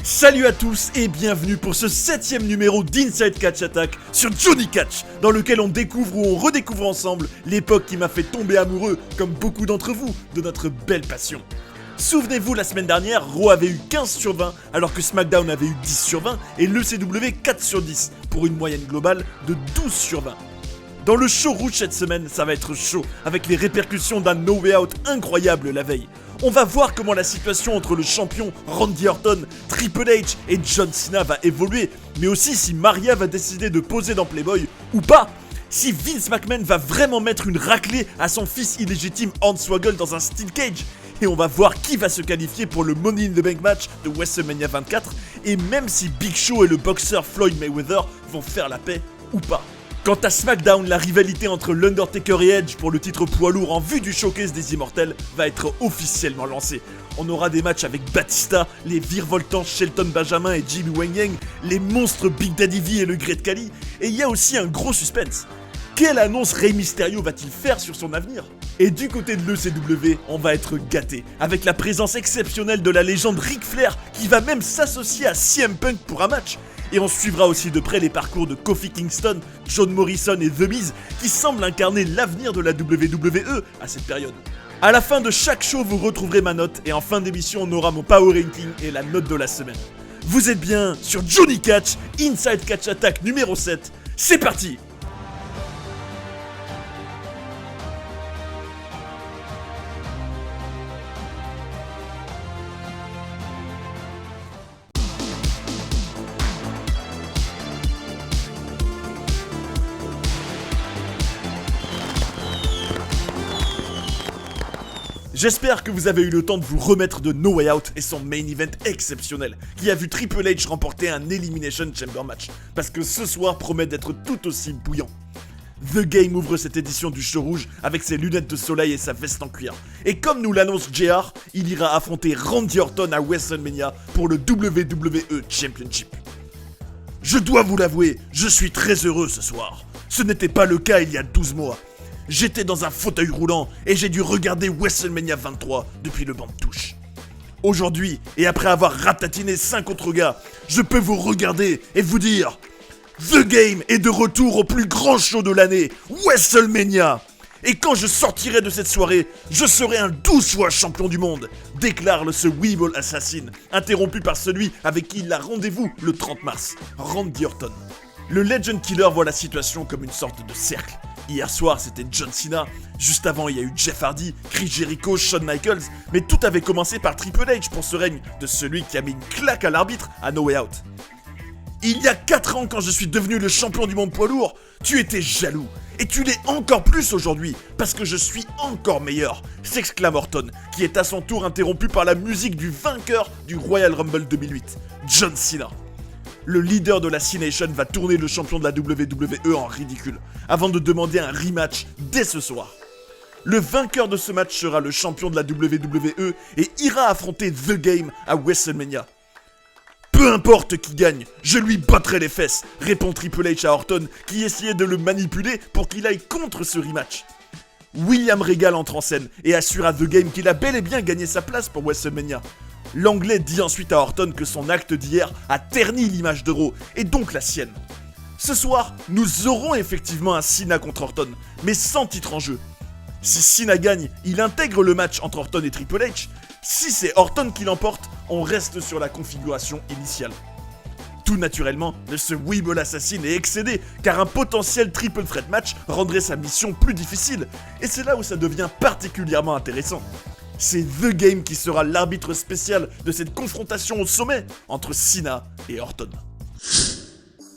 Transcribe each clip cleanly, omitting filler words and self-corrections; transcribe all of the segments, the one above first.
Salut à tous et bienvenue pour ce 7ème numéro d'Inside Catch Attack sur Johnny Catch, dans lequel on découvre ou on redécouvre ensemble l'époque qui m'a fait tomber amoureux, comme beaucoup d'entre vous, de notre belle passion. Souvenez-vous, la semaine dernière, Raw avait eu 15 sur 20, alors que SmackDown avait eu 10 sur 20 et l'ECW 4 sur 10, pour une moyenne globale de 12 sur 20. Dans le show rouge cette semaine, ça va être chaud, avec les répercussions d'un No Way Out incroyable la veille. On va voir comment la situation entre le champion Randy Orton, Triple H et John Cena va évoluer, mais aussi si Maria va décider de poser dans Playboy ou pas. Si Vince McMahon va vraiment mettre une raclée à son fils illégitime Hornswoggle dans un Steel Cage. Et on va voir qui va se qualifier pour le Money in the Bank match de WrestleMania 24, et même si Big Show et le boxeur Floyd Mayweather vont faire la paix ou pas. Quant à SmackDown, la rivalité entre l'Undertaker et Edge pour le titre poids lourd en vue du showcase des Immortels va être officiellement lancée. On aura des matchs avec Batista, les virevoltants Shelton Benjamin et Jimmy Wang Yang, les monstres Big Daddy V et le Great Khali, et il y a aussi un gros suspense. Quelle annonce Rey Mysterio va-t-il faire sur son avenir ? Et du côté de l'ECW, on va être gâté, avec la présence exceptionnelle de la légende Ric Flair qui va même s'associer à CM Punk pour un match. Et on suivra aussi de près les parcours de Kofi Kingston, John Morrison et The Miz qui semblent incarner l'avenir de la WWE à cette période. À la fin de chaque show, vous retrouverez ma note et en fin d'émission, on aura mon Power Ranking et la note de la semaine. Vous êtes bien sur Johnny Catch, Inside Catch Attack numéro 7, c'est parti! J'espère que vous avez eu le temps de vous remettre de No Way Out et son main event exceptionnel, qui a vu Triple H remporter un Elimination Chamber match, parce que ce soir promet d'être tout aussi bouillant. The Game ouvre cette édition du show rouge avec ses lunettes de soleil et sa veste en cuir. Et comme nous l'annonce JR, il ira affronter Randy Orton à WrestleMania pour le WWE Championship. Je dois vous l'avouer, je suis très heureux ce soir. Ce n'était pas le cas il y a 12 mois. J'étais dans un fauteuil roulant et j'ai dû regarder WrestleMania 23 depuis le banc de touche. Aujourd'hui, et après avoir ratatiné 5 autres gars, je peux vous regarder et vous dire The Game est de retour au plus grand show de l'année, WrestleMania. Et quand je sortirai de cette soirée, je serai un 12 fois champion du monde, déclare ce Weeble Assassin, interrompu par celui avec qui il a rendez-vous le 30 mars, Randy Orton. Le Legend Killer voit la situation comme une sorte de cercle. Hier soir, c'était John Cena, juste avant, il y a eu Jeff Hardy, Chris Jericho, Shawn Michaels, mais tout avait commencé par Triple H pour ce règne de celui qui a mis une claque à l'arbitre à No Way Out. Il y a 4 ans, quand je suis devenu le champion du monde poids lourd, tu étais jaloux, et tu l'es encore plus aujourd'hui, parce que je suis encore meilleur, s'exclame Orton, qui est à son tour interrompu par la musique du vainqueur du Royal Rumble 2008, John Cena. Le leader de la C-Nation va tourner le champion de la WWE en ridicule, avant de demander un rematch dès ce soir. Le vainqueur de ce match sera le champion de la WWE et ira affronter The Game à WrestleMania. Peu importe qui gagne, je lui battrai les fesses, répond Triple H à Orton, qui essayait de le manipuler pour qu'il aille contre ce rematch. William Regal entre en scène et assure à The Game qu'il a bel et bien gagné sa place pour WrestleMania. L'anglais dit ensuite à Orton que son acte d'hier a terni l'image de Raw, et donc la sienne. Ce soir, nous aurons effectivement un Cena contre Orton, mais sans titre en jeu. Si Cena gagne, il intègre le match entre Orton et Triple H. Si c'est Orton qui l'emporte, on reste sur la configuration initiale. Tout naturellement, ce Weeble Assassin est excédé, car un potentiel triple threat match rendrait sa mission plus difficile, et c'est là où ça devient particulièrement intéressant. C'est The Game qui sera l'arbitre spécial de cette confrontation au sommet entre Cena et Orton.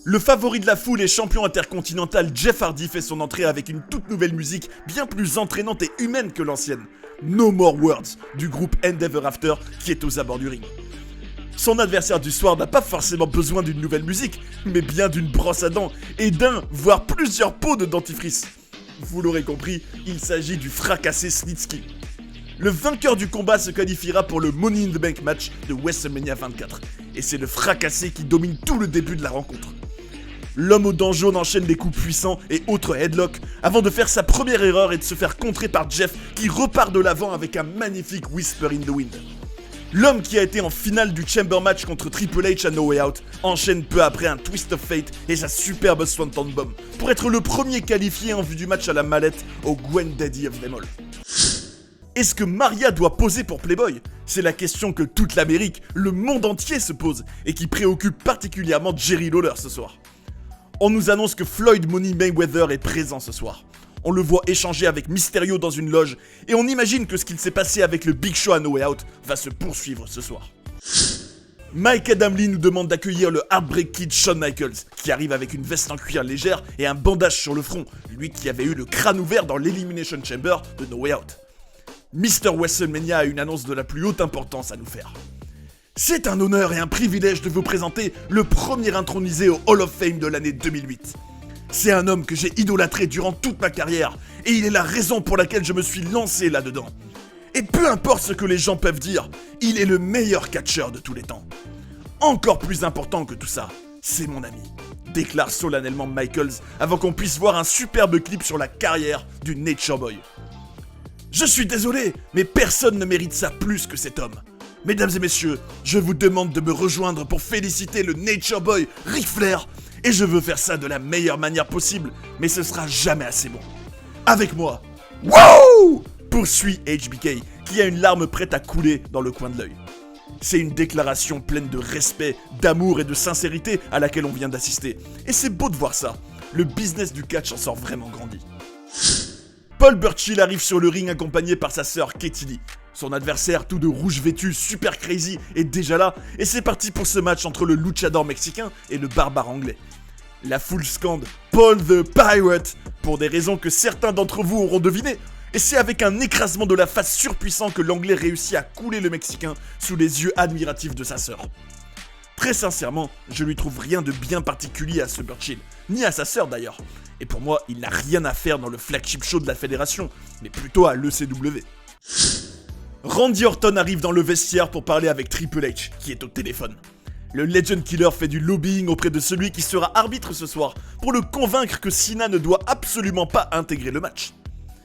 Le favori de la foule et champion intercontinental Jeff Hardy fait son entrée avec une toute nouvelle musique bien plus entraînante et humaine que l'ancienne, No More Words, du groupe Endeavor After qui est aux abords du ring. Son adversaire du soir n'a pas forcément besoin d'une nouvelle musique, mais bien d'une brosse à dents et d'un, voire plusieurs pots de dentifrice. Vous l'aurez compris, il s'agit du fracassé Snitsky. Le vainqueur du combat se qualifiera pour le Money in the Bank match de WrestleMania 24. Et c'est le fracassé qui domine tout le début de la rencontre. L'homme aux dents jaunes enchaîne des coups puissants et autres headlocks avant de faire sa première erreur et de se faire contrer par Jeff qui repart de l'avant avec un magnifique Whisper in the Wind. L'homme qui a été en finale du Chamber Match contre Triple H à No Way Out enchaîne peu après un Twist of Fate et sa superbe Swanton Bomb pour être le premier qualifié en vue du match à la mallette au Gwen Daddy of them all. Est-ce que Maria doit poser pour Playboy? C'est la question que toute l'Amérique, le monde entier se pose et qui préoccupe particulièrement Jerry Lawler ce soir. On nous annonce que Floyd Money Mayweather est présent ce soir. On le voit échanger avec Mysterio dans une loge, et on imagine que ce qu'il s'est passé avec le Big Show à No Way Out va se poursuivre ce soir. Mike Adamle nous demande d'accueillir le Heartbreak Kid Shawn Michaels, qui arrive avec une veste en cuir légère et un bandage sur le front, lui qui avait eu le crâne ouvert dans l'Elimination Chamber de No Way Out. Mr. WrestleMania a une annonce de la plus haute importance à nous faire. C'est un honneur et un privilège de vous présenter le premier intronisé au Hall of Fame de l'année 2008. C'est un homme que j'ai idolâtré durant toute ma carrière, et il est la raison pour laquelle je me suis lancé là-dedans. Et peu importe ce que les gens peuvent dire, il est le meilleur catcheur de tous les temps. Encore plus important que tout ça, c'est mon ami, déclare solennellement Michaels avant qu'on puisse voir un superbe clip sur la carrière du Nature Boy. Je suis désolé, mais personne ne mérite ça plus que cet homme. Mesdames et messieurs, je vous demande de me rejoindre pour féliciter le Nature Boy Ric Flair. Et je veux faire ça de la meilleure manière possible, mais ce sera jamais assez bon. Avec moi, wow! Poursuit HBK, qui a une larme prête à couler dans le coin de l'œil. C'est une déclaration pleine de respect, d'amour et de sincérité à laquelle on vient d'assister. Et c'est beau de voir ça. Le business du catch en sort vraiment grandi. Paul Burchill arrive sur le ring accompagné par sa sœur Katie Lee. Son adversaire, tout de rouge vêtu, super crazy, est déjà là, et c'est parti pour ce match entre le luchador mexicain et le barbare anglais. La foule scande « Paul the Pirate » pour des raisons que certains d'entre vous auront devinées, et c'est avec un écrasement de la face surpuissant que l'anglais réussit à couler le mexicain sous les yeux admiratifs de sa sœur. Très sincèrement, je lui trouve rien de bien particulier à ce Burchill, ni à sa sœur d'ailleurs. Et pour moi, il n'a rien à faire dans le flagship show de la fédération, mais plutôt à l'ECW. Randy Orton arrive dans le vestiaire pour parler avec Triple H, qui est au téléphone. Le Legend Killer fait du lobbying auprès de celui qui sera arbitre ce soir, pour le convaincre que Cena ne doit absolument pas intégrer le match.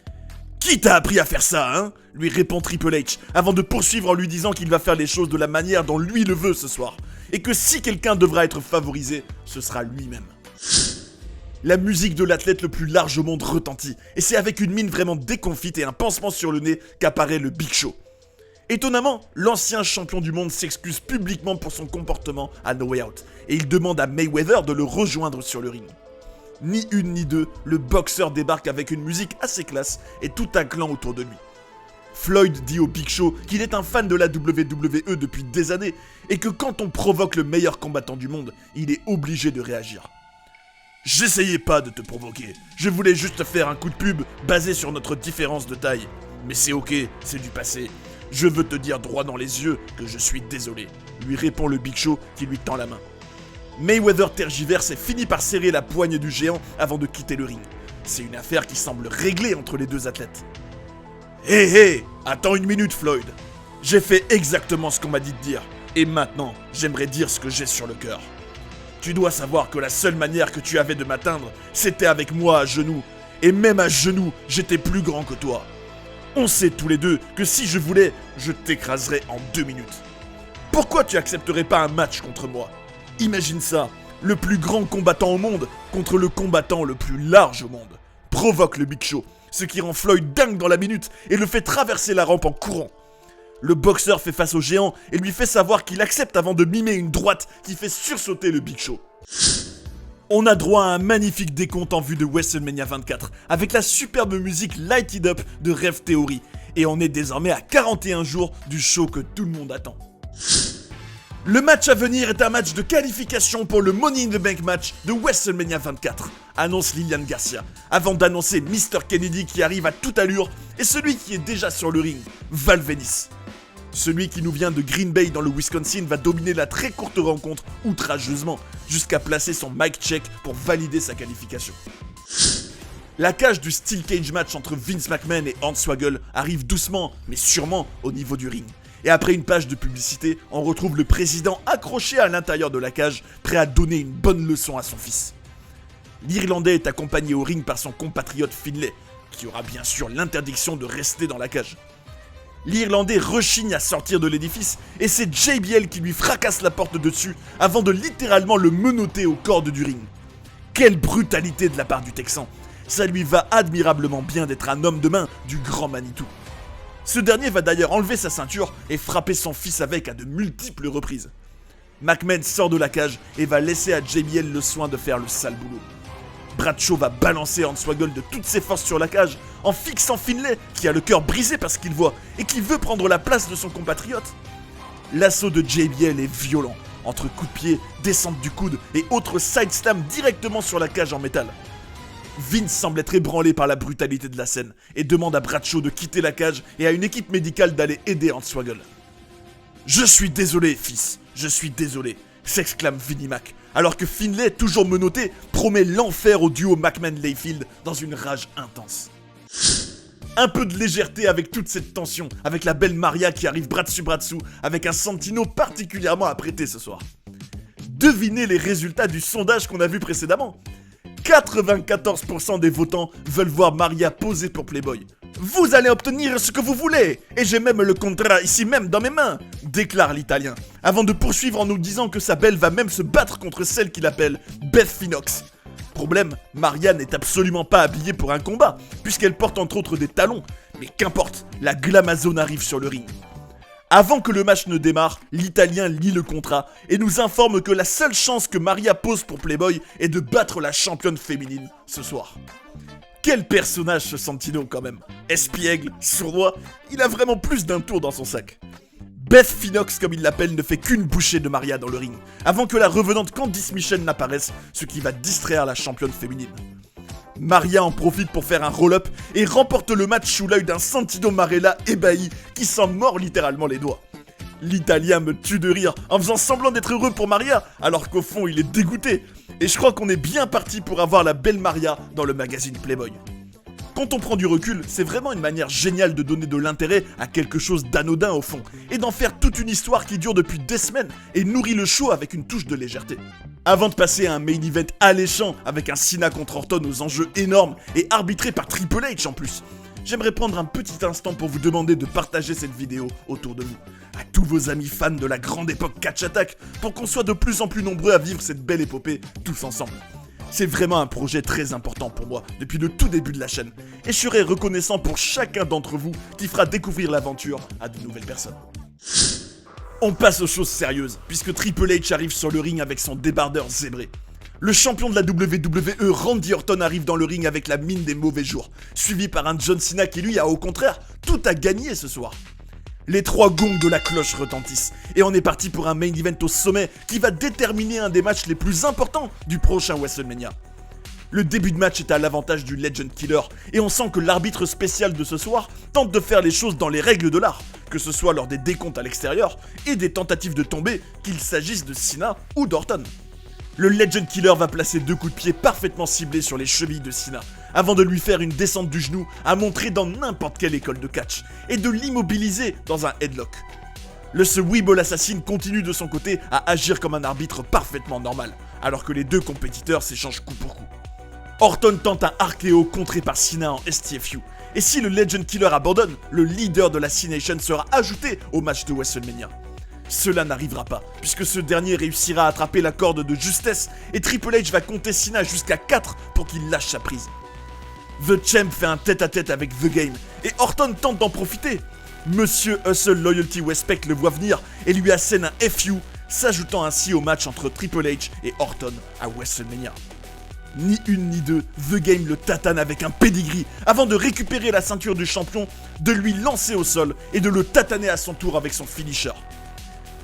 « Qui t'a appris à faire ça, hein ?» lui répond Triple H, avant de poursuivre en lui disant qu'il va faire les choses de la manière dont lui le veut ce soir, et que si quelqu'un devra être favorisé, ce sera lui-même. La musique de l'athlète le plus large au monde retentit, et c'est avec une mine vraiment déconfite et un pansement sur le nez qu'apparaît le Big Show. Étonnamment, l'ancien champion du monde s'excuse publiquement pour son comportement à No Way Out, et il demande à Mayweather de le rejoindre sur le ring. Ni une ni deux, le boxeur débarque avec une musique assez classe et tout un clan autour de lui. Floyd dit au Big Show qu'il est un fan de la WWE depuis des années, et que quand on provoque le meilleur combattant du monde, il est obligé de réagir. « J'essayais pas de te provoquer, je voulais juste faire un coup de pub basé sur notre différence de taille. Mais c'est ok, c'est du passé. Je veux te dire droit dans les yeux que je suis désolé, lui répond le Big Show qui lui tend la main. Mayweather tergiverse et finit par serrer la poigne du géant avant de quitter le ring. C'est une affaire qui semble réglée entre les deux athlètes. Hé, attends une minute Floyd. J'ai fait exactement ce qu'on m'a dit de dire, et maintenant j'aimerais dire ce que j'ai sur le cœur. Tu dois savoir que la seule manière que tu avais de m'atteindre, c'était avec moi à genoux, et même à genoux, j'étais plus grand que toi. On sait tous les deux que si je voulais, je t'écraserais en 2 minutes. Pourquoi tu accepterais pas un match contre moi? Imagine ça, le plus grand combattant au monde contre le combattant le plus large au monde. Provoque le Big Show, ce qui rend Floyd dingue dans la minute et le fait traverser la rampe en courant. Le boxeur fait face au géant et lui fait savoir qu'il accepte avant de mimer une droite qui fait sursauter le Big Show. On a droit à un magnifique décompte en vue de WrestleMania 24 avec la superbe musique Light It Up de Rev Theory et on est désormais à 41 jours du show que tout le monde attend. Le match à venir est un match de qualification pour le Money in the Bank match de WrestleMania 24, annonce Lilian Garcia, avant d'annoncer Mr. Kennedy qui arrive à toute allure et celui qui est déjà sur le ring, Val Venis. Celui qui nous vient de Green Bay dans le Wisconsin va dominer la très courte rencontre outrageusement, jusqu'à placer son mic check pour valider sa qualification. La cage du Steel Cage match entre Vince McMahon et Hornswoggle arrive doucement, mais sûrement au niveau du ring. Et après une page de publicité, on retrouve le président accroché à l'intérieur de la cage, prêt à donner une bonne leçon à son fils. L'Irlandais est accompagné au ring par son compatriote Finlay, qui aura bien sûr l'interdiction de rester dans la cage. L'Irlandais rechigne à sortir de l'édifice et c'est JBL qui lui fracasse la porte dessus avant de littéralement le menotter aux cordes du ring. Quelle brutalité de la part du Texan. Ça lui va admirablement bien d'être un homme de main du grand Manitou. Ce dernier va d'ailleurs enlever sa ceinture et frapper son fils avec à de multiples reprises. McMahon sort de la cage et va laisser à JBL le soin de faire le sale boulot. Bradshaw va balancer Hornswoggle de toutes ses forces sur la cage en fixant Finlay qui a le cœur brisé par ce qu'il voit et qui veut prendre la place de son compatriote. L'assaut de JBL est violent, entre coups de pied, descente du coude et autres side slam directement sur la cage en métal. Vince semble être ébranlé par la brutalité de la scène et demande à Bradshaw de quitter la cage et à une équipe médicale d'aller aider Hornswoggle. « Je suis désolé, fils, je suis désolé », s'exclame Vinnie Mac, alors que Finlay, toujours menotté, promet l'enfer au duo McMahon-Layfield dans une rage intense. Un peu de légèreté avec toute cette tension, avec la belle Maria qui arrive bras dessus avec un Santino particulièrement apprêté ce soir. Devinez les résultats du sondage qu'on a vu précédemment. 94% des votants veulent voir Maria poser pour Playboy. Vous allez obtenir ce que vous voulez, et j'ai même le contrat ici même dans mes mains, déclare l'Italien, avant de poursuivre en nous disant que sa belle va même se battre contre celle qu'il appelle Beth Phoenix. Problème, Maria n'est absolument pas habillée pour un combat, puisqu'elle porte entre autres des talons, mais qu'importe, la glamazone arrive sur le ring. Avant que le match ne démarre, l'Italien lit le contrat et nous informe que la seule chance que Maria pose pour Playboy est de battre la championne féminine ce soir. Quel personnage ce Santino quand même. Espiègle, sournois, il a vraiment plus d'un tour dans son sac. Beth Phoenix comme il l'appelle ne fait qu'une bouchée de Maria dans le ring, avant que la revenante Candice Michelle n'apparaisse, ce qui va distraire la championne féminine. Maria en profite pour faire un roll-up et remporte le match sous l'œil d'un Santino Marella ébahi qui s'en mord littéralement les doigts. L'Italien me tue de rire en faisant semblant d'être heureux pour Maria alors qu'au fond il est dégoûté. Et je crois qu'on est bien parti pour avoir la belle Maria dans le magazine Playboy. Quand on prend du recul, c'est vraiment une manière géniale de donner de l'intérêt à quelque chose d'anodin au fond, et d'en faire toute une histoire qui dure depuis des semaines et nourrit le show avec une touche de légèreté. Avant de passer à un main event alléchant avec un Cena contre Orton aux enjeux énormes et arbitré par Triple H en plus, j'aimerais prendre un petit instant pour vous demander de partager cette vidéo autour de vous, à tous vos amis fans de la grande époque Catch Attack, pour qu'on soit de plus en plus nombreux à vivre cette belle épopée tous ensemble. C'est vraiment un projet très important pour moi depuis le tout début de la chaîne, et je serai reconnaissant pour chacun d'entre vous qui fera découvrir l'aventure à de nouvelles personnes. On passe aux choses sérieuses, puisque Triple H arrive sur le ring avec son débardeur zébré. Le champion de la WWE, Randy Orton, arrive dans le ring avec la mine des mauvais jours, suivi par un John Cena qui lui a au contraire tout à gagner ce soir. Les trois gongs de la cloche retentissent, et on est parti pour un main event au sommet qui va déterminer un des matchs les plus importants du prochain WrestleMania. Le début de match est à l'avantage du Legend Killer, et on sent que l'arbitre spécial de ce soir tente de faire les choses dans les règles de l'art, que ce soit lors des décomptes à l'extérieur et des tentatives de tomber, qu'il s'agisse de Cena ou d'Orton. Le Legend Killer va placer 2 coups de pied parfaitement ciblés sur les chevilles de Cena, avant de lui faire une descente du genou à montrer dans n'importe quelle école de catch, et de l'immobiliser dans un headlock. Le ce Weeble Assassin continue de son côté à agir comme un arbitre parfaitement normal, alors que les deux compétiteurs s'échangent coup pour coup. Orton tente un RKO contré par Cena en STFU, et si le Legend Killer abandonne, le leader de la C-Nation sera ajouté au match de WrestleMania. Cela n'arrivera pas, puisque ce dernier réussira à attraper la corde de justesse et Triple H va compter Cena jusqu'à 4 pour qu'il lâche sa prise. The Champ fait un tête-à-tête avec The Game et Orton tente d'en profiter. Monsieur Hustle Loyalty Respect le voit venir et lui assène un FU, s'ajoutant ainsi au match entre Triple H et Orton à WrestleMania. Ni une ni deux, The Game le tatane avec un pedigree avant de récupérer la ceinture du champion, de lui lancer au sol et de le tataner à son tour avec son finisher.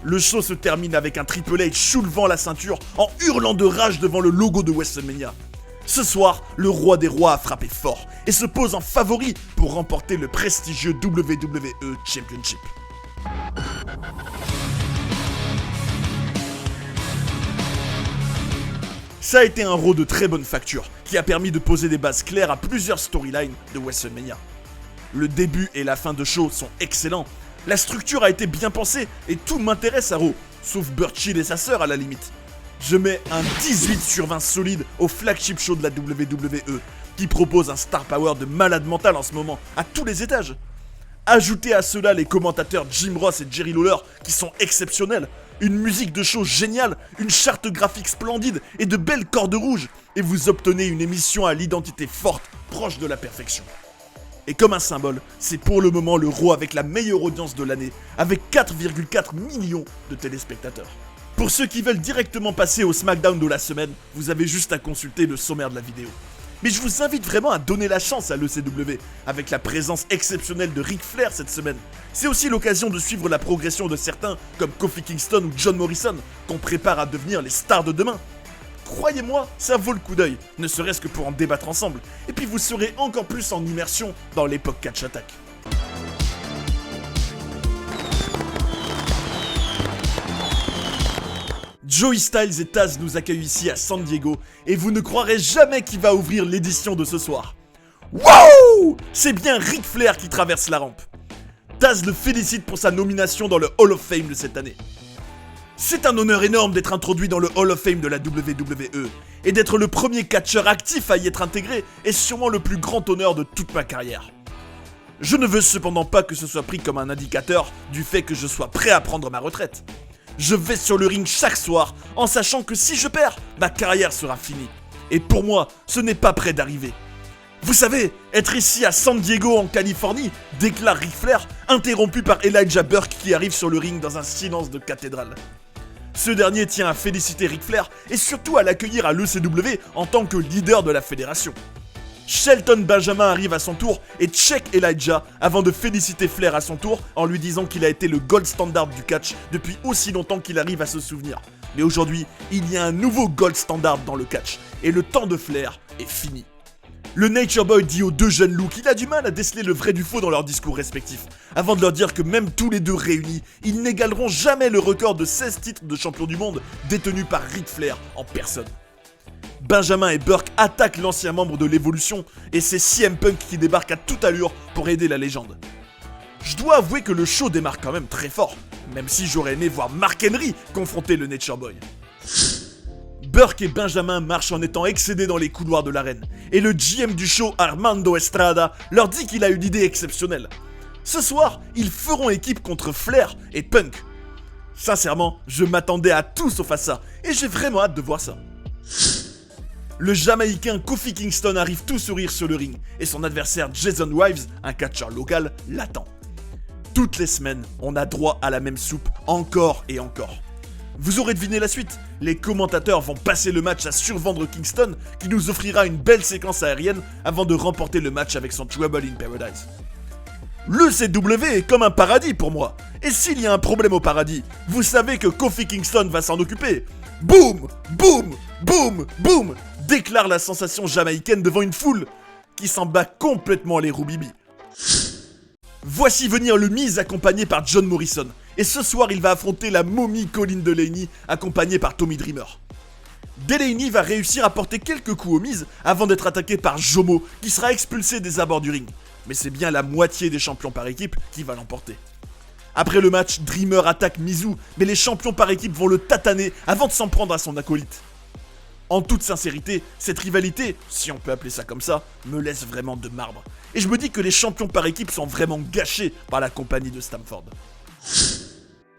Le show se termine avec un Triple H soulevant la ceinture en hurlant de rage devant le logo de WrestleMania. Ce soir, le roi des rois a frappé fort et se pose en favori pour remporter le prestigieux WWE Championship. Ça a été un Raw de très bonne facture qui a permis de poser des bases claires à plusieurs storylines de WrestleMania. Le début et la fin de show sont excellents. La structure a été bien pensée et tout m'intéresse à Raw, sauf Burchill et sa sœur à la limite. Je mets un 18/20 solide au flagship show de la WWE, qui propose un star power de malade mental en ce moment, à tous les étages. Ajoutez à cela les commentateurs Jim Ross et Jerry Lawler qui sont exceptionnels, une musique de show géniale, une charte graphique splendide et de belles cordes rouges, et vous obtenez une émission à l'identité forte, proche de la perfection. Et comme un symbole, c'est pour le moment le Raw avec la meilleure audience de l'année, avec 4,4 millions de téléspectateurs. Pour ceux qui veulent directement passer au SmackDown de la semaine, vous avez juste à consulter le sommaire de la vidéo. Mais je vous invite vraiment à donner la chance à l'ECW, avec la présence exceptionnelle de Ric Flair cette semaine. C'est aussi l'occasion de suivre la progression de certains, comme Kofi Kingston ou John Morrison, qu'on prépare à devenir les stars de demain. Croyez-moi, ça vaut le coup d'œil, ne serait-ce que pour en débattre ensemble, et puis vous serez encore plus en immersion dans l'époque Catch Attack. Joey Styles et Taz nous accueillent ici à San Diego, et vous ne croirez jamais qui va ouvrir l'édition de ce soir. Wouh! C'est bien Ric Flair qui traverse la rampe. Taz le félicite pour sa nomination dans le Hall of Fame de cette année. C'est un honneur énorme d'être introduit dans le Hall of Fame de la WWE, et d'être le premier catcheur actif à y être intégré est sûrement le plus grand honneur de toute ma carrière. Je ne veux cependant pas que ce soit pris comme un indicateur du fait que je sois prêt à prendre ma retraite. Je vais sur le ring chaque soir en sachant que si je perds, ma carrière sera finie. Et pour moi, ce n'est pas près d'arriver. Vous savez, être ici à San Diego en Californie, déclare Ric Flair, interrompu par Elijah Burke qui arrive sur le ring dans un silence de cathédrale. Ce dernier tient à féliciter Ric Flair et surtout à l'accueillir à l'ECW en tant que leader de la fédération. Shelton Benjamin arrive à son tour et check Elijah avant de féliciter Flair à son tour en lui disant qu'il a été le gold standard du catch depuis aussi longtemps qu'il arrive à se souvenir. Mais aujourd'hui, il y a un nouveau gold standard dans le catch et le temps de Flair est fini. Le Nature Boy dit aux deux jeunes loups qu'il a du mal à déceler le vrai du faux dans leurs discours respectifs, avant de leur dire que même tous les deux réunis, ils n'égaleront jamais le record de 16 titres de champion du monde détenu par Ric Flair en personne. Benjamin et Burke attaquent l'ancien membre de l'Evolution et c'est CM Punk qui débarque à toute allure pour aider la légende. Je dois avouer que le show démarre quand même très fort, même si j'aurais aimé voir Mark Henry confronter le Nature Boy. Burke et Benjamin marchent en étant excédés dans les couloirs de l'arène, et le GM du show, Armando Estrada, leur dit qu'il a une idée exceptionnelle. Ce soir, ils feront équipe contre Flair et Punk. Sincèrement, je m'attendais à tout sauf à ça, et j'ai vraiment hâte de voir ça. Le Jamaïcain Kofi Kingston arrive tout sourire sur le ring, et son adversaire Jason Wives, un catcheur local, l'attend. Toutes les semaines, on a droit à la même soupe, encore et encore. Vous aurez deviné la suite, les commentateurs vont passer le match à survendre Kingston, qui nous offrira une belle séquence aérienne avant de remporter le match avec son Trouble in Paradise. Le CW est comme un paradis pour moi, et s'il y a un problème au paradis, vous savez que Kofi Kingston va s'en occuper. Boum, boum, boum, boum, déclare la sensation jamaïcaine devant une foule qui s'en bat complètement les roubibis. Voici venir le Miz accompagné par John Morrison, et ce soir il va affronter la momie Colin Delaney accompagné par Tommy Dreamer. Delaney va réussir à porter quelques coups au Miz avant d'être attaqué par Jomo qui sera expulsé des abords du ring, mais c'est bien la moitié des champions par équipe qui va l'emporter. Après le match, Dreamer attaque Mizu, mais les champions par équipe vont le tataner avant de s'en prendre à son acolyte. En toute sincérité, cette rivalité, si on peut appeler ça comme ça, me laisse vraiment de marbre. Et je me dis que les champions par équipe sont vraiment gâchés par la compagnie de Stamford.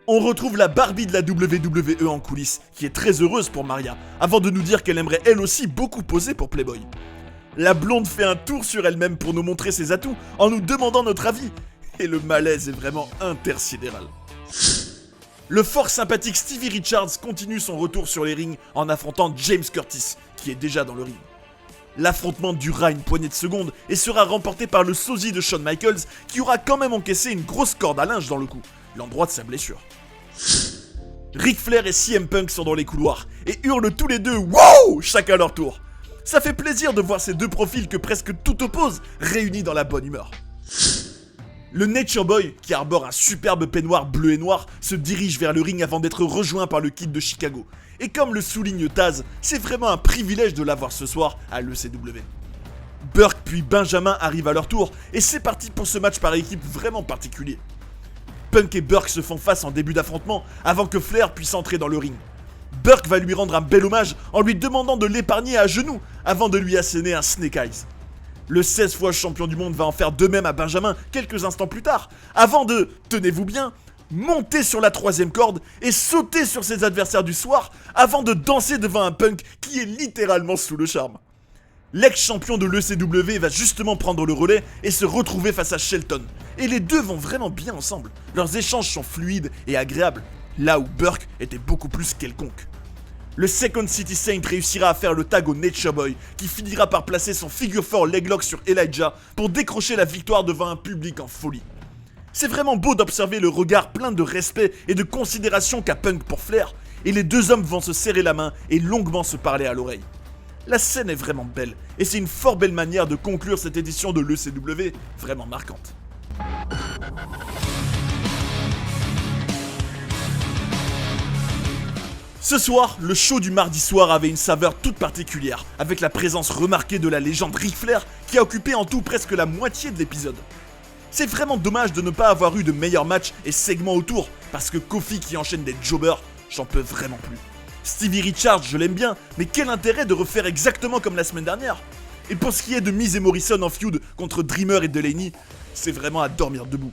On retrouve la Barbie de la WWE en coulisses, qui est très heureuse pour Maria, avant de nous dire qu'elle aimerait elle aussi beaucoup poser pour Playboy. La blonde fait un tour sur elle-même pour nous montrer ses atouts, en nous demandant notre avis, et le malaise est vraiment intersidéral. Le fort sympathique Stevie Richards continue son retour sur les rings en affrontant James Curtis, qui est déjà dans le ring. L'affrontement durera une poignée de secondes et sera remporté par le sosie de Shawn Michaels, qui aura quand même encaissé une grosse corde à linge dans le cou, l'endroit de sa blessure. Ric Flair et CM Punk sont dans les couloirs et hurlent tous les deux « Wow !» chacun à leur tour. Ça fait plaisir de voir ces deux profils que presque tout oppose réunis dans la bonne humeur. Le Nature Boy, qui arbore un superbe peignoir bleu et noir, se dirige vers le ring avant d'être rejoint par le Kid de Chicago. Et comme le souligne Taz, c'est vraiment un privilège de l'avoir ce soir à l'ECW. Burke puis Benjamin arrivent à leur tour, et c'est parti pour ce match par équipe vraiment particulier. Punk et Burke se font face en début d'affrontement, avant que Flair puisse entrer dans le ring. Burke va lui rendre un bel hommage en lui demandant de l'épargner à genoux, avant de lui asséner un Snake Eyes. Le 16 fois champion du monde va en faire de même à Benjamin quelques instants plus tard, avant de, tenez-vous bien, monter sur la troisième corde et sauter sur ses adversaires du soir avant de danser devant un Punk qui est littéralement sous le charme. L'ex-champion de l'ECW va justement prendre le relais et se retrouver face à Shelton. Et les deux vont vraiment bien ensemble. Leurs échanges sont fluides et agréables, là où Burke était beaucoup plus quelconque. Le Second City Saint réussira à faire le tag au Nature Boy, qui finira par placer son figure 4 leglock sur Elijah pour décrocher la victoire devant un public en folie. C'est vraiment beau d'observer le regard plein de respect et de considération qu'a Punk pour Flair, et les deux hommes vont se serrer la main et longuement se parler à l'oreille. La scène est vraiment belle, et c'est une fort belle manière de conclure cette édition de l'ECW, vraiment marquante. Ce soir, le show du mardi soir avait une saveur toute particulière, avec la présence remarquée de la légende Ric Flair qui a occupé en tout presque la moitié de l'épisode. C'est vraiment dommage de ne pas avoir eu de meilleurs matchs et segments autour, parce que Kofi qui enchaîne des jobbers, j'en peux vraiment plus. Stevie Richards, je l'aime bien, mais quel intérêt de refaire exactement comme la semaine dernière? Et pour ce qui est de Miz et Morrison en feud contre Dreamer et Delaney, c'est vraiment à dormir debout.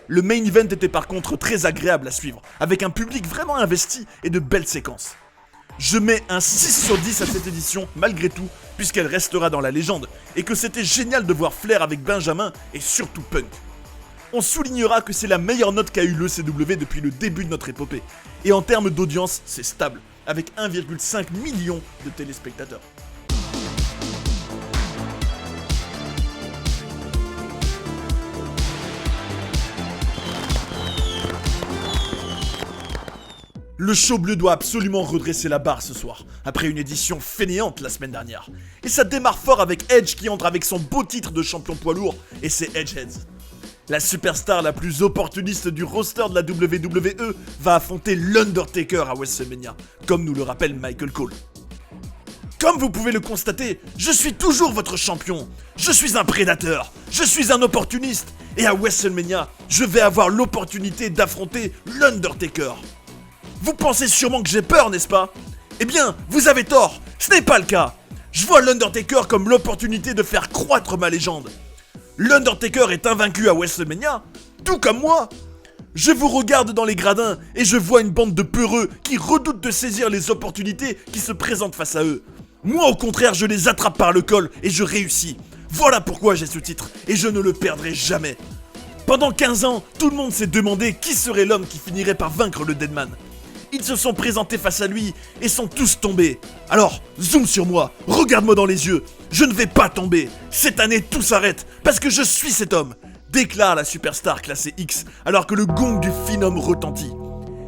Le main event était par contre très agréable à suivre, avec un public vraiment investi et de belles séquences. Je mets un 6 sur 10 à cette édition, malgré tout, puisqu'elle restera dans la légende, et que c'était génial de voir Flair avec Benjamin et surtout Punk. On soulignera que c'est la meilleure note qu'a eu l'ECW depuis le début de notre épopée, et en termes d'audience, c'est stable, avec 1,5 million de téléspectateurs. Le show bleu doit absolument redresser la barre ce soir, après une édition fainéante la semaine dernière. Et ça démarre fort avec Edge qui entre avec son beau titre de champion poids lourd et ses Edgeheads. La superstar la plus opportuniste du roster de la WWE va affronter l'Undertaker à WrestleMania, comme nous le rappelle Michael Cole. Comme vous pouvez le constater, je suis toujours votre champion. Je suis un prédateur, je suis un opportuniste, et à WrestleMania, je vais avoir l'opportunité d'affronter l'Undertaker. Vous pensez sûrement que j'ai peur, n'est-ce pas? Eh bien, vous avez tort, ce n'est pas le cas. Je vois l'Undertaker comme l'opportunité de faire croître ma légende. L'Undertaker est invaincu à WrestleMania, tout comme moi. Je vous regarde dans les gradins et je vois une bande de peureux qui redoutent de saisir les opportunités qui se présentent face à eux. Moi au contraire, je les attrape par le col et je réussis. Voilà pourquoi j'ai ce titre et je ne le perdrai jamais. Pendant 15 ans, tout le monde s'est demandé qui serait l'homme qui finirait par vaincre le Deadman. Ils se sont présentés face à lui et sont tous tombés. Alors, zoom sur moi, regarde-moi dans les yeux. Je ne vais pas tomber. Cette année, tout s'arrête parce que je suis cet homme, déclare la superstar classée X alors que le gong du Phenom retentit.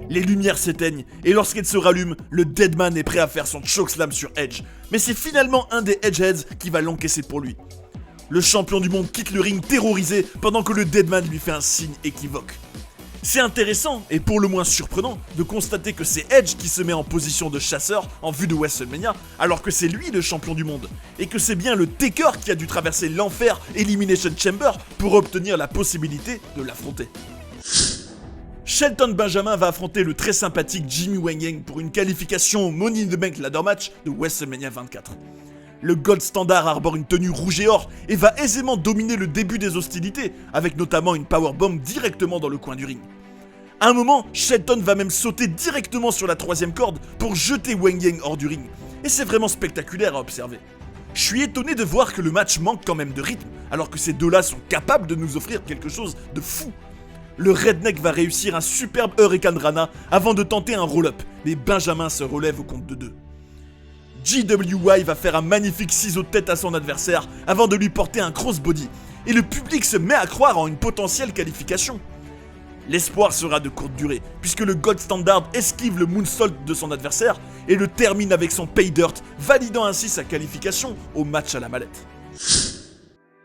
Les lumières s'éteignent et lorsqu'elles se rallument, le Deadman est prêt à faire son chokeslam sur Edge. Mais c'est finalement un des Edgeheads qui va l'encaisser pour lui. Le champion du monde quitte le ring terrorisé pendant que le Deadman lui fait un signe équivoque. C'est intéressant, et pour le moins surprenant, de constater que c'est Edge qui se met en position de chasseur en vue de WrestleMania, alors que c'est lui le champion du monde, et que c'est bien le Taker qui a dû traverser l'enfer Elimination Chamber pour obtenir la possibilité de l'affronter. Shelton Benjamin va affronter le très sympathique Jimmy Wang Yang pour une qualification au Money in the Bank Ladder Match de WrestleMania 24. Le Gold Standard arbore une tenue rouge et or et va aisément dominer le début des hostilités, avec notamment une powerbomb directement dans le coin du ring. À un moment, Shelton va même sauter directement sur la troisième corde pour jeter Wang Yang hors du ring, et c'est vraiment spectaculaire à observer. Je suis étonné de voir que le match manque quand même de rythme, alors que ces deux-là sont capables de nous offrir quelque chose de fou. Le Redneck va réussir un superbe Hurricane Rana avant de tenter un roll-up, mais Benjamin se relève au compte de 2. GWY va faire un magnifique ciseau de tête à son adversaire avant de lui porter un crossbody, et le public se met à croire en une potentielle qualification. L'espoir sera de courte durée, puisque le Gold Standard esquive le moonsault de son adversaire et le termine avec son pay dirt, validant ainsi sa qualification au match à la mallette.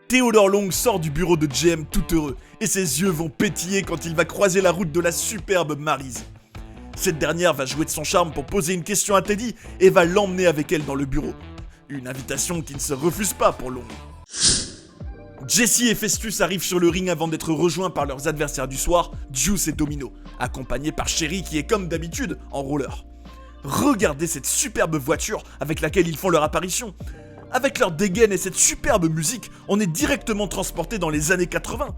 Theodore Long sort du bureau de GM tout heureux, et ses yeux vont pétiller quand il va croiser la route de la superbe Maryse. Cette dernière va jouer de son charme pour poser une question à Teddy et va l'emmener avec elle dans le bureau. Une invitation qui ne se refuse pas pour Long. Jesse et Festus arrivent sur le ring avant d'être rejoints par leurs adversaires du soir, Juice et Domino, accompagnés par Sherry qui est comme d'habitude en roller. Regardez cette superbe voiture avec laquelle ils font leur apparition. Avec leur dégaine et cette superbe musique, on est directement transporté dans les années 80.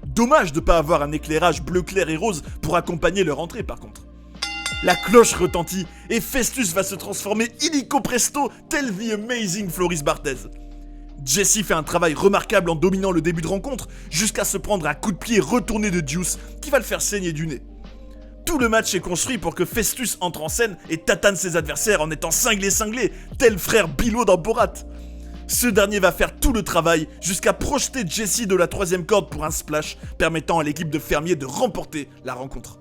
Dommage de pas avoir un éclairage bleu clair et rose pour accompagner leur entrée par contre. La cloche retentit et Festus va se transformer illico presto tel the amazing Floris Barthez. Jesse fait un travail remarquable en dominant le début de rencontre jusqu'à se prendre un coup de pied retourné de Deuce qui va le faire saigner du nez. Tout le match est construit pour que Festus entre en scène et tatane ses adversaires en étant cinglé, tel frère Bilo dans Borat. Ce dernier va faire tout le travail jusqu'à projeter Jesse de la 3ème corde pour un splash permettant à l'équipe de fermiers de remporter la rencontre.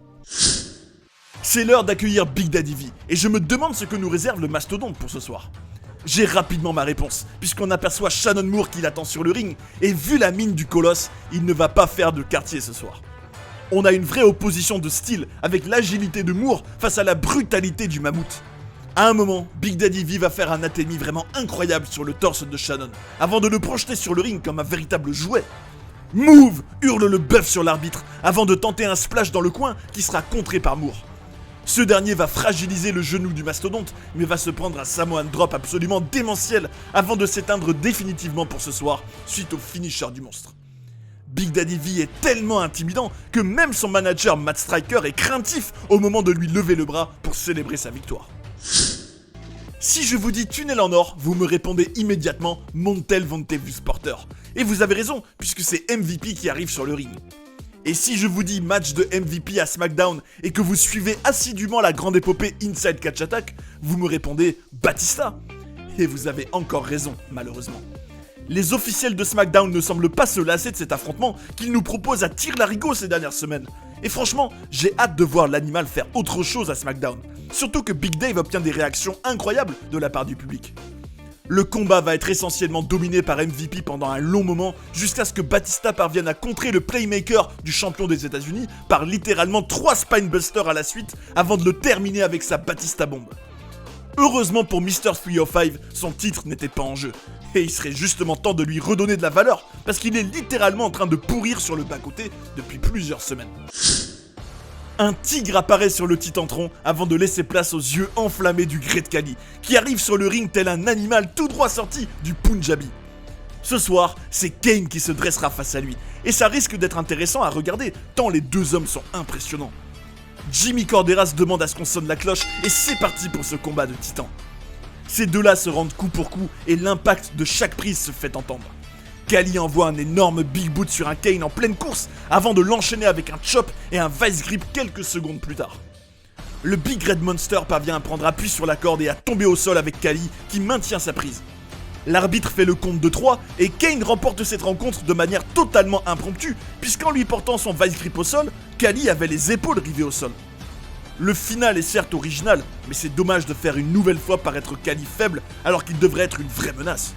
C'est l'heure d'accueillir Big Daddy V et je me demande ce que nous réserve le mastodonte pour ce soir. J'ai rapidement ma réponse puisqu'on aperçoit Shannon Moore qui l'attend sur le ring et vu la mine du colosse, il ne va pas faire de quartier ce soir. On a une vraie opposition de style avec l'agilité de Moore face à la brutalité du mammouth. À un moment, Big Daddy V va faire un atemi vraiment incroyable sur le torse de Shannon, avant de le projeter sur le ring comme un véritable jouet. Move! Hurle le bœuf sur l'arbitre, avant de tenter un splash dans le coin qui sera contré par Moore. Ce dernier va fragiliser le genou du mastodonte, mais va se prendre un Samoan drop absolument démentiel avant de s'éteindre définitivement pour ce soir, suite au finisher du monstre. Big Daddy V est tellement intimidant que même son manager Matt Striker est craintif au moment de lui lever le bras pour célébrer sa victoire. Si je vous dis tunnel en or, vous me répondez immédiatement Montel Vontevus Porter. Et vous avez raison, puisque c'est MVP qui arrive sur le ring. Et si je vous dis match de MVP à SmackDown et que vous suivez assidûment la grande épopée Inside Catch Attack, vous me répondez Batista. Et vous avez encore raison, malheureusement. Les officiels de SmackDown ne semblent pas se lasser de cet affrontement qu'ils nous proposent à tire-larigot ces dernières semaines. Et franchement, j'ai hâte de voir l'animal faire autre chose à SmackDown. Surtout que Big Dave obtient des réactions incroyables de la part du public. Le combat va être essentiellement dominé par MVP pendant un long moment, jusqu'à ce que Batista parvienne à contrer le playmaker du champion des États-Unis par littéralement 3 spinebusters à la suite, avant de le terminer avec sa Batista bombe. Heureusement pour Mr. 305, son titre n'était pas en jeu. Et il serait justement temps de lui redonner de la valeur, parce qu'il est littéralement en train de pourrir sur le bas-côté depuis plusieurs semaines. Un tigre apparaît sur le Titantron avant de laisser place aux yeux enflammés du Great Khali, qui arrive sur le ring tel un animal tout droit sorti du Punjabi. Ce soir, c'est Kane qui se dressera face à lui, et ça risque d'être intéressant à regarder, tant les deux hommes sont impressionnants. Jimmy Corderas demande à ce qu'on sonne la cloche, et c'est parti pour ce combat de titans. Ces deux-là se rendent coup pour coup, et l'impact de chaque prise se fait entendre. Khali envoie un énorme big boot sur un Kane en pleine course, avant de l'enchaîner avec un chop et un vice grip quelques secondes plus tard. Le Big Red Monster parvient à prendre appui sur la corde et à tomber au sol avec Khali, qui maintient sa prise. L'arbitre fait le compte de 3 et Kane remporte cette rencontre de manière totalement impromptue, puisqu'en lui portant son vice grip au sol, Khali avait les épaules rivées au sol. Le final est certes original, mais c'est dommage de faire une nouvelle fois paraître Khali faible alors qu'il devrait être une vraie menace.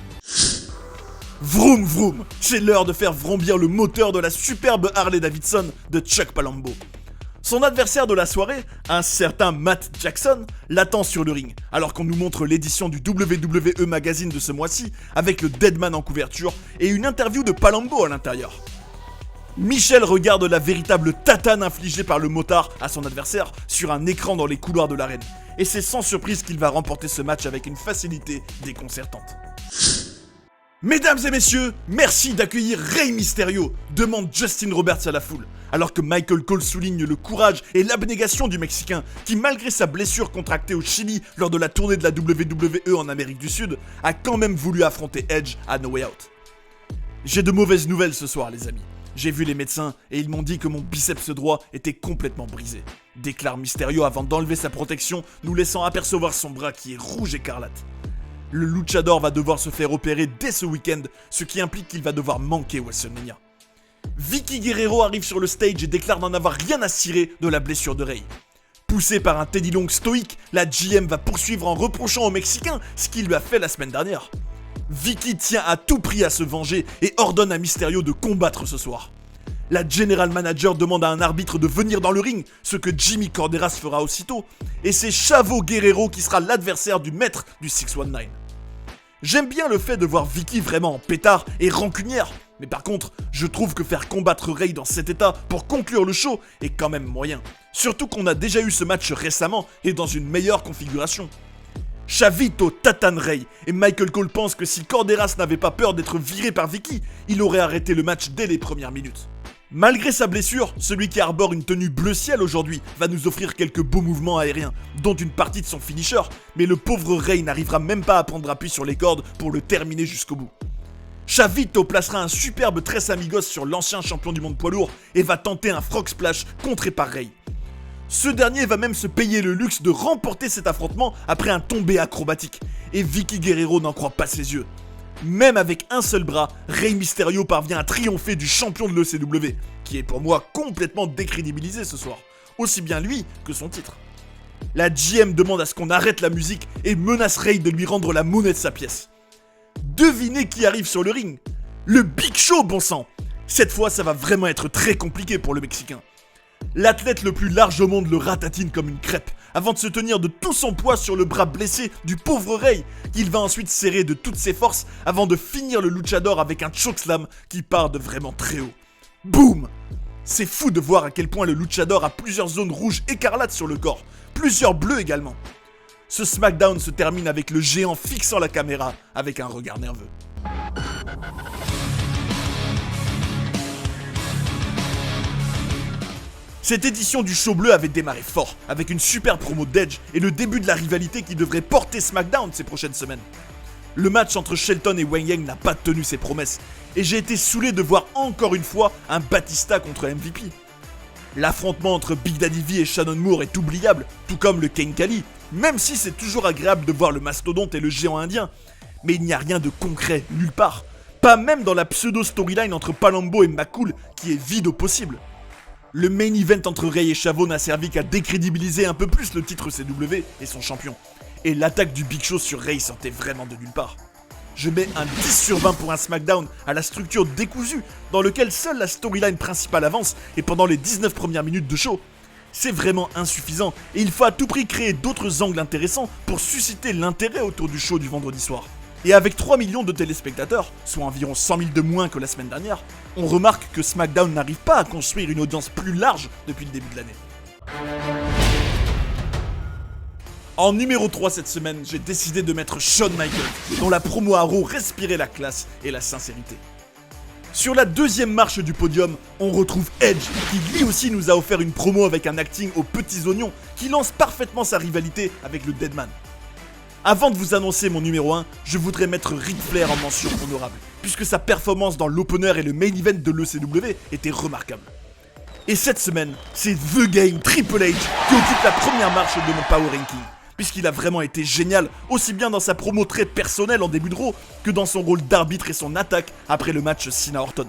Vroom vroom, c'est l'heure de faire vrombir le moteur de la superbe Harley Davidson de Chuck Palumbo. Son adversaire de la soirée, un certain Matt Jackson, l'attend sur le ring, alors qu'on nous montre l'édition du WWE Magazine de ce mois-ci, avec le Deadman en couverture et une interview de Palumbo à l'intérieur. Michel regarde la véritable tatane infligée par le motard à son adversaire sur un écran dans les couloirs de l'arène, et c'est sans surprise qu'il va remporter ce match avec une facilité déconcertante. Mesdames et messieurs, merci d'accueillir Rey Mysterio, demande Justin Roberts à la foule, alors que Michael Cole souligne le courage et l'abnégation du Mexicain qui, malgré sa blessure contractée au Chili lors de la tournée de la WWE en Amérique du Sud, a quand même voulu affronter Edge à No Way Out. J'ai de mauvaises nouvelles ce soir les amis. J'ai vu les médecins et ils m'ont dit que mon biceps droit était complètement brisé, déclare Mysterio avant d'enlever sa protection, nous laissant apercevoir son bras qui est rouge écarlate. Le luchador va devoir se faire opérer dès ce week-end, ce qui implique qu'il va devoir manquer WrestleMania. Vicky Guerrero arrive sur le stage et déclare n'en avoir rien à cirer de la blessure de Rey. Poussée par un Teddy Long stoïque, la GM va poursuivre en reprochant au Mexicain ce qu'il lui a fait la semaine dernière. Vicky tient à tout prix à se venger et ordonne à Mysterio de combattre ce soir. La General Manager demande à un arbitre de venir dans le ring, ce que Jimmy Corderas fera aussitôt, et c'est Chavo Guerrero qui sera l'adversaire du maître du 619. J'aime bien le fait de voir Vicky vraiment en pétard et rancunière, mais par contre, je trouve que faire combattre Rey dans cet état pour conclure le show est quand même moyen. Surtout qu'on a déjà eu ce match récemment et dans une meilleure configuration. Chavito tatane Rey, et Michael Cole pense que si Corderas n'avait pas peur d'être viré par Vicky, il aurait arrêté le match dès les premières minutes. Malgré sa blessure, celui qui arbore une tenue bleu ciel aujourd'hui va nous offrir quelques beaux mouvements aériens, dont une partie de son finisher, mais le pauvre Rey n'arrivera même pas à prendre appui sur les cordes pour le terminer jusqu'au bout. Chavito placera un superbe Tres Amigos sur l'ancien champion du monde poids lourd et va tenter un frog splash contré par Rey. Ce dernier va même se payer le luxe de remporter cet affrontement après un tombé acrobatique, et Vicky Guerrero n'en croit pas ses yeux. Même avec un seul bras, Rey Mysterio parvient à triompher du champion de l'ECW, qui est pour moi complètement décrédibilisé ce soir, aussi bien lui que son titre. La GM demande à ce qu'on arrête la musique et menace Rey de lui rendre la monnaie de sa pièce. Devinez qui arrive sur le ring? Le Big Show, bon sang! Cette fois, ça va vraiment être très compliqué pour le Mexicain. L'athlète le plus large au monde le ratatine comme une crêpe, avant de se tenir de tout son poids sur le bras blessé du pauvre Rey, qu'il va ensuite serrer de toutes ses forces avant de finir le luchador avec un chokeslam qui part de vraiment très haut. Boum! C'est fou de voir à quel point le luchador a plusieurs zones rouges écarlates sur le corps, plusieurs bleus également. Ce SmackDown se termine avec le géant fixant la caméra avec un regard nerveux. Cette édition du show bleu avait démarré fort, avec une super promo d'Edge et le début de la rivalité qui devrait porter SmackDown ces prochaines semaines. Le match entre Shelton et Wei Yang n'a pas tenu ses promesses, et j'ai été saoulé de voir encore une fois un Batista contre MVP. L'affrontement entre Big Daddy V et Shannon Moore est oubliable, tout comme le Kane Kali, même si c'est toujours agréable de voir le mastodonte et le géant indien. Mais il n'y a rien de concret nulle part, pas même dans la pseudo-storyline entre Palumbo et McCool qui est vide au possible. Le main event entre Rey et Chavo n'a servi qu'à décrédibiliser un peu plus le titre CW et son champion. Et l'attaque du Big Show sur Rey sortait vraiment de nulle part. Je mets un 10 sur 20 pour un SmackDown à la structure décousue, dans lequel seule la storyline principale avance et pendant les 19 premières minutes de show. C'est vraiment insuffisant et il faut à tout prix créer d'autres angles intéressants pour susciter l'intérêt autour du show du vendredi soir. Et avec 3 millions de téléspectateurs, soit environ 100 000 de moins que la semaine dernière, on remarque que SmackDown n'arrive pas à construire une audience plus large depuis le début de l'année. En numéro 3 cette semaine, j'ai décidé de mettre Shawn Michaels, dont la promo à Raw respirait la classe et la sincérité. Sur la deuxième marche du podium, on retrouve Edge, qui lui aussi nous a offert une promo avec un acting aux petits oignons qui lance parfaitement sa rivalité avec le Deadman. Avant de vous annoncer mon numéro 1, je voudrais mettre Ric Flair en mention honorable, puisque sa performance dans l'opener et le main event de l'ECW était remarquable. Et cette semaine, c'est The Game Triple H qui occupe la première marche de mon Power Ranking, puisqu'il a vraiment été génial, aussi bien dans sa promo très personnelle en début de Raw, que dans son rôle d'arbitre et son attaque après le match Cena-Orton.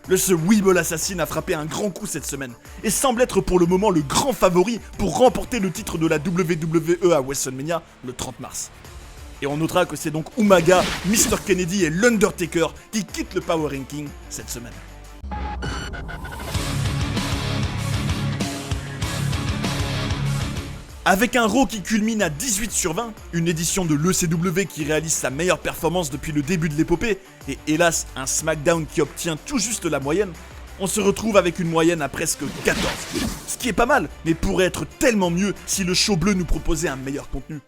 Le ce Weeble Assassin a frappé un grand coup cette semaine, et semble être pour le moment le grand favori pour remporter le titre de la WWE à WrestleMania le 30 mars. Et on notera que c'est donc Umaga, Mr. Kennedy et l'Undertaker qui quittent le Power Ranking cette semaine. Avec un Raw qui culmine à 18 sur 20, une édition de l'ECW qui réalise sa meilleure performance depuis le début de l'épopée, et hélas un SmackDown qui obtient tout juste la moyenne, on se retrouve avec une moyenne à presque 14. Ce qui est pas mal, mais pourrait être tellement mieux si le show bleu nous proposait un meilleur contenu.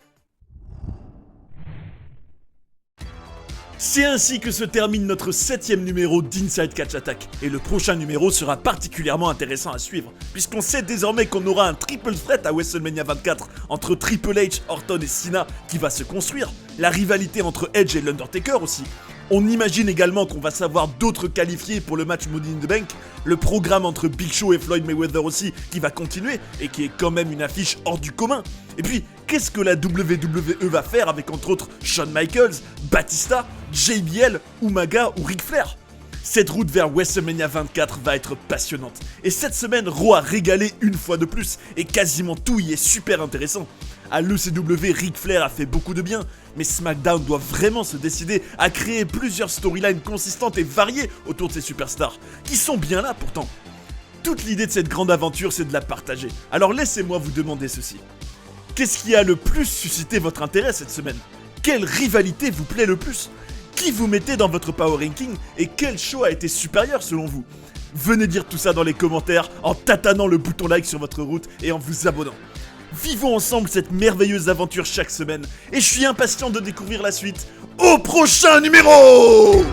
C'est ainsi que se termine notre 7ème numéro d'Inside Catch Attack, et le prochain numéro sera particulièrement intéressant à suivre, puisqu'on sait désormais qu'on aura un triple threat à WrestleMania 24 entre Triple H, Orton et Cena qui va se construire, la rivalité entre Edge et l'Undertaker aussi. On imagine également qu'on va savoir d'autres qualifiés pour le match Money in the Bank, le programme entre Big Show et Floyd Mayweather aussi qui va continuer et qui est quand même une affiche hors du commun. Et puis, qu'est-ce que la WWE va faire avec entre autres Shawn Michaels, Batista, JBL, Umaga ou Ric Flair? Cette route vers WrestleMania 24 va être passionnante. Et cette semaine, Raw a régalé une fois de plus, et quasiment tout y est super intéressant. À l'ECW, Ric Flair a fait beaucoup de bien, mais SmackDown doit vraiment se décider à créer plusieurs storylines consistantes et variées autour de ces superstars, qui sont bien là pourtant. Toute l'idée de cette grande aventure, c'est de la partager. Alors laissez-moi vous demander ceci. Qu'est-ce qui a le plus suscité votre intérêt cette semaine? Quelle rivalité vous plaît le plus? Qui vous mettez dans votre Power Ranking et quel show a été supérieur selon vous? Venez dire tout ça dans les commentaires en tâtonnant le bouton like sur votre route et en vous abonnant. Vivons ensemble cette merveilleuse aventure chaque semaine, et je suis impatient de découvrir la suite au prochain numéro!